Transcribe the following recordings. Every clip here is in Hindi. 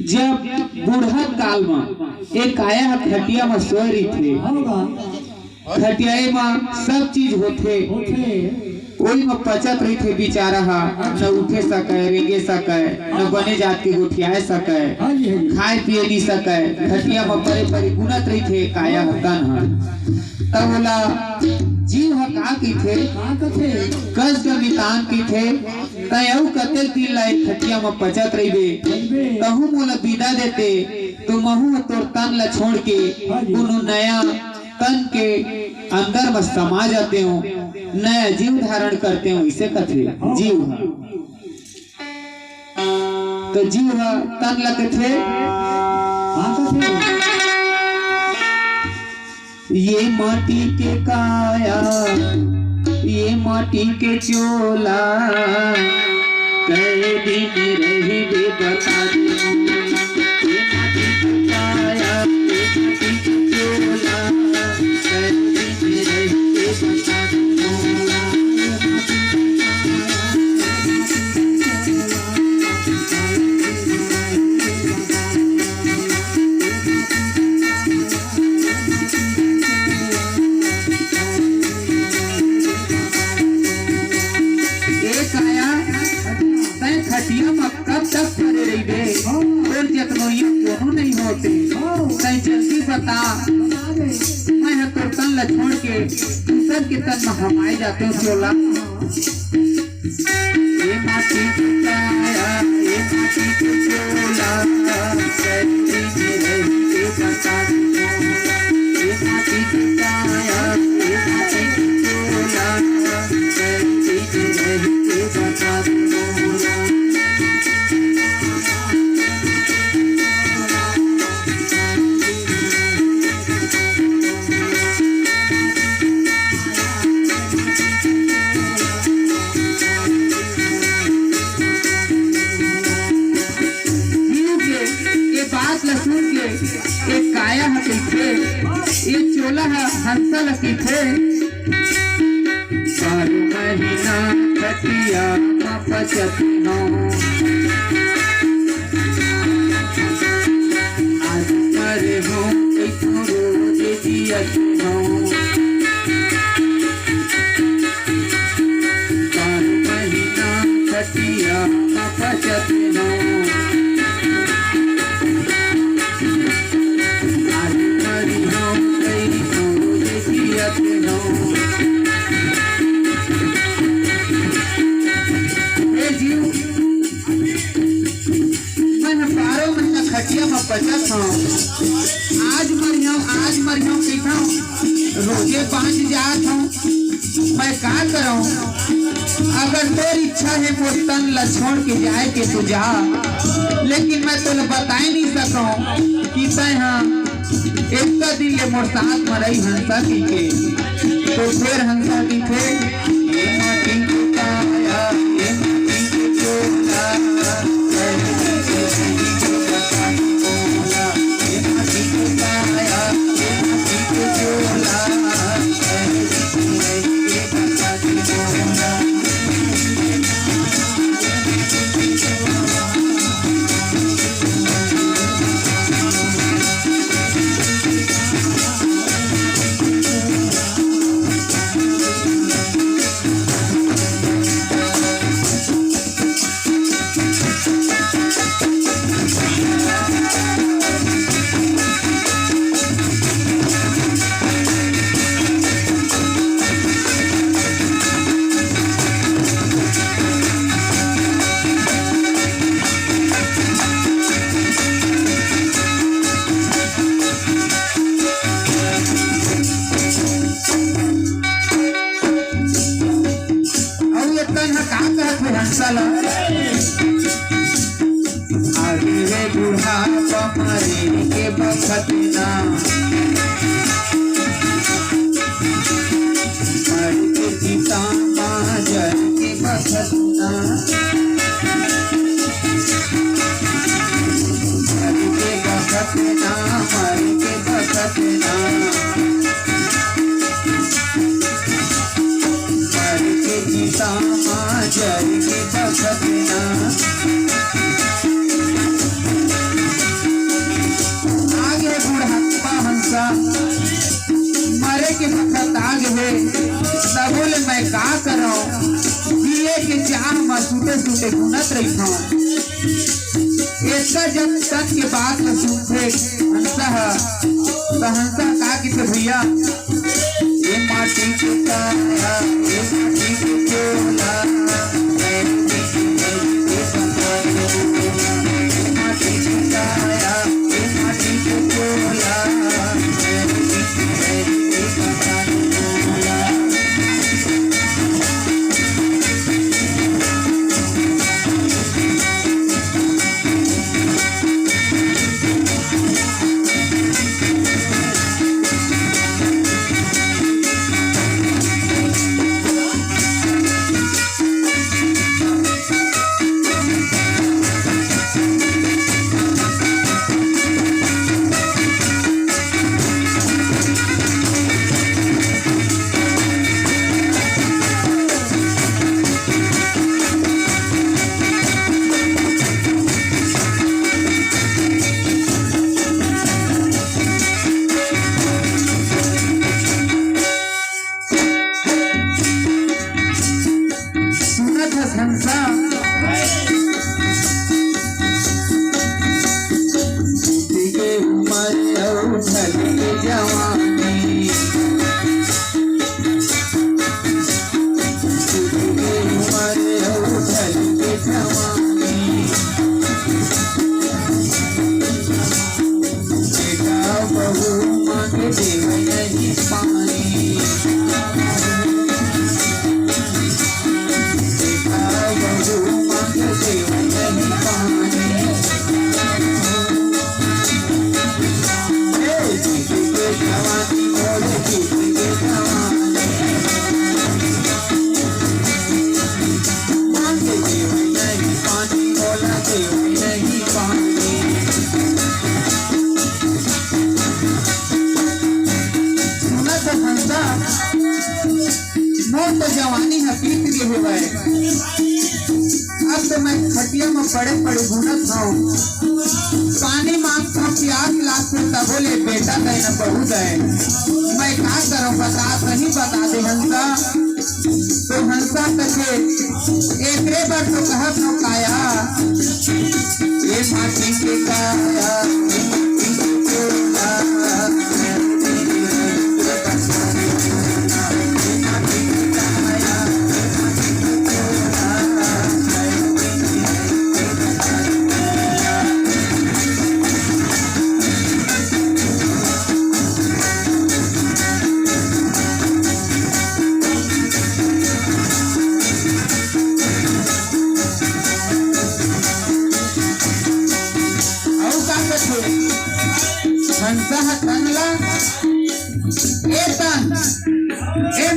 जब बूढ़ा काल में एक आया है खटिया में सोए रही थे। खटिया में सब चीज होते वही में पचत रही थे बेचारा न उठे सके रेंगे सके न बने जात के गोठियाए सके खाए पिए नहीं सके खटिया में परे परे गुनत रही थे काया हतन तब बोला जीव ह का की थे कस के नितान की थे तयऊ कते दिन ला खटिया में पचत रही बे कहूं मोला विदा देते तो महू तोर तन ला छोड़ के कोनो नया तन के अंदर में समा जाते हो नया जीव धारण करते हो इसे कथे जीव है। तो जीव है तन ला कथे ये माटी के काया ये माटी के चोला कई दिन रही बे बता दे ये माटी के काया ये माटी के चोला कई दिन रही बे बता दे खटिया में कब तक पड़े रही बे और जतनो ये कोनो नहीं होते सही जल्दी बता मैं है तो तन ला छोड़ के दूसर के तन में हमाए जाते हो सोला ये माटी के काया ये माटी के चोला कैसी रही बता ये माटी के काया ये माटी के चोला कैसी रही बता एक काया हकी थे ये चोला हंसा लकी थे बारू महीना खटिया पचत नो आज मरे हो रोज जियत नो बारू महीना खटिया पचत नो खटिया में बचत हूँ आज मरियो कैसा रोजे 5 जात हूँ मैं का करूँ अगर तोर इच्छा है मोर तन ला छोड़ के जाए के तो जा लेकिन मैं तो बता नहीं सकूँ कि तय हाँ एक दिन ले मोर साथ में रही हंसा की के तो फिर हंसा की थे ये माटी के काया ये माटी के चोला आगे बूढ़ा पमरे के बखतना मर के जीता माजर के बखतना मर के बखतना मर के बखतना मर के जीता माजर के बखतना सूते सूते घूमत रही था। इसका जब तन के बात न सुनते हंसा तो हंसा का कि भैया ये माटी के काया ये माटी के चोला माटी के काया ये माटी के चोला तो जवानी है पीत गए हुए अब तो मैं खटिया में पड़े पड़े घूमत हूँ पानी मांगता हूँ प्यास लाता बोले बेटा दे न बहू दे मैं क्या करूँ बता सही बता दे हंसा तो हंसा कहे एक बार तो कहत हो काया ये माटी के काया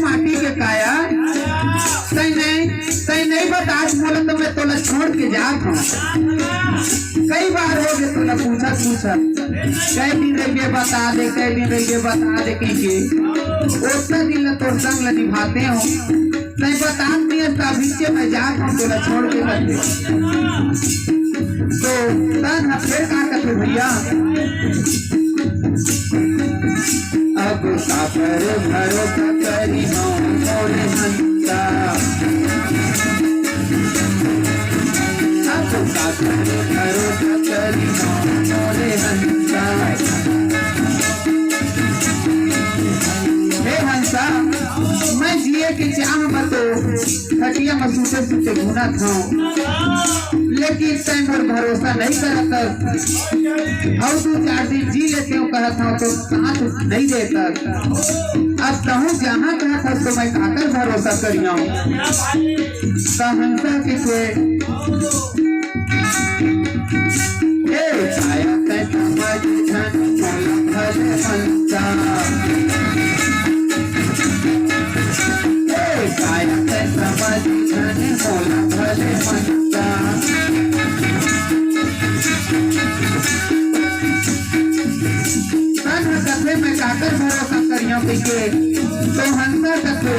माटी के काया तई नहीं बता बोला तो मैं तोला छोड़ के जात हूँ कई बार हो गए तोला पूछा कई दिन रहिए बता दे कई दिन रहिए बता दे के उतना दिन तो संग निभाते हो नहीं बता दिए तभी मैं जात हूँ तोला छोड़ के करते तो तन फिर का करते भैया अब सापर भरोसा करी हम मोरे हंसा अब सापर भरोसा करी हम मोरे हंसा हे हंसा मैं जिए के चाह बतो खटिया में सूते सूते घूना था लेकिन टाइम पर भरोसा नहीं करता और 2-4 दिन जी लेते हो कहता हूँ तो साथ नहीं देता अब कहूँ जहाँ कहा था तो मैं काकर भरोसा करिया हूँ हंसा के मैं काकर भरोसा करिया तो हंसा कथे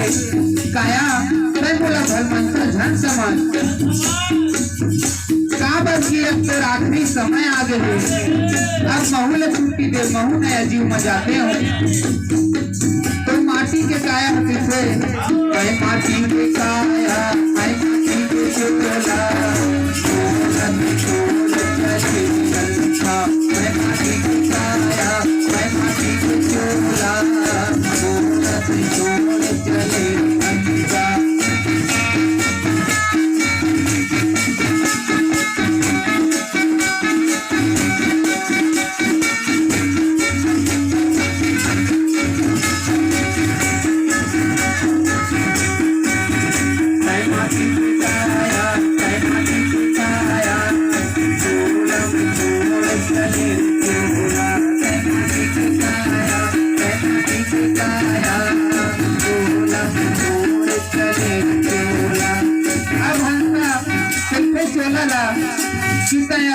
काया मैं बोला भल मनसा झन समझ का बस की अब तो आखिरी समय आ गए अब महू ले छुट्टी दे महू नया जीव में जाते हो तो माटी के काया होते थे माटी के काया माटी के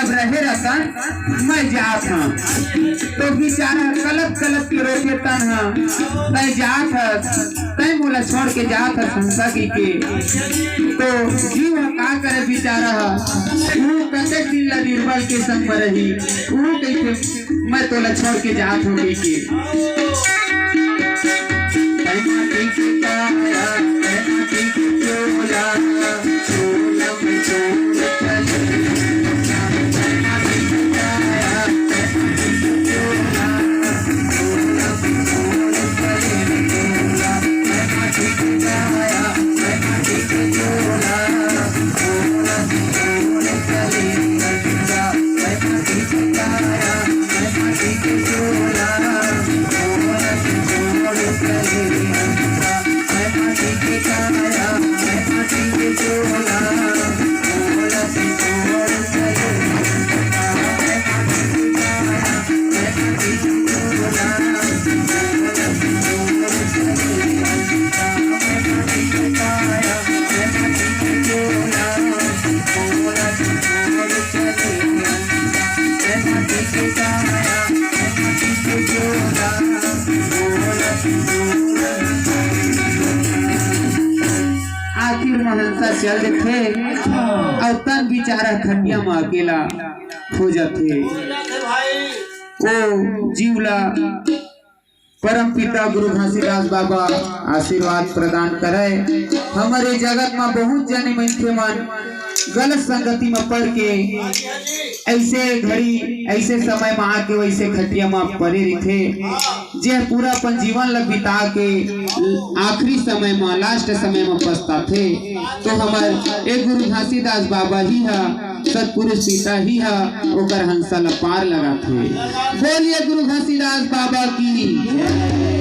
अब रहे रतन मैं जात हूँ तो बेचारा कलप कलप के रोके तन तय जात तय मोला छोड़ के जात है संसा की के तो जीव का करे बेचारा वो कते दिन ला निर्बल के संग में रही वो कैसे मैं तोला छोड़ के जात हूँ के चल देखे और तन बेचारा खटिया में अकेला हो जाते ओ जीवला परम पिता गुरु घासीदास बाबा आशीर्वाद प्रदान करे। हमारे जगत में बहुत जने मनखे मन गलत संगति में पड़ के ऐसे घड़ी ऐसे समय में आके वैसे खटिया में पड़े रहते जे पूरा अपन जीवन ला बिता के आखिरी समय में लास्ट समय में पछताते। तो हमार एक गुरु घासीदास बाबा ही है सतपुरुष पिता ही है ओकर हंसा ला पार लगाते। बोलिए गुरु घासीदास बाबा की।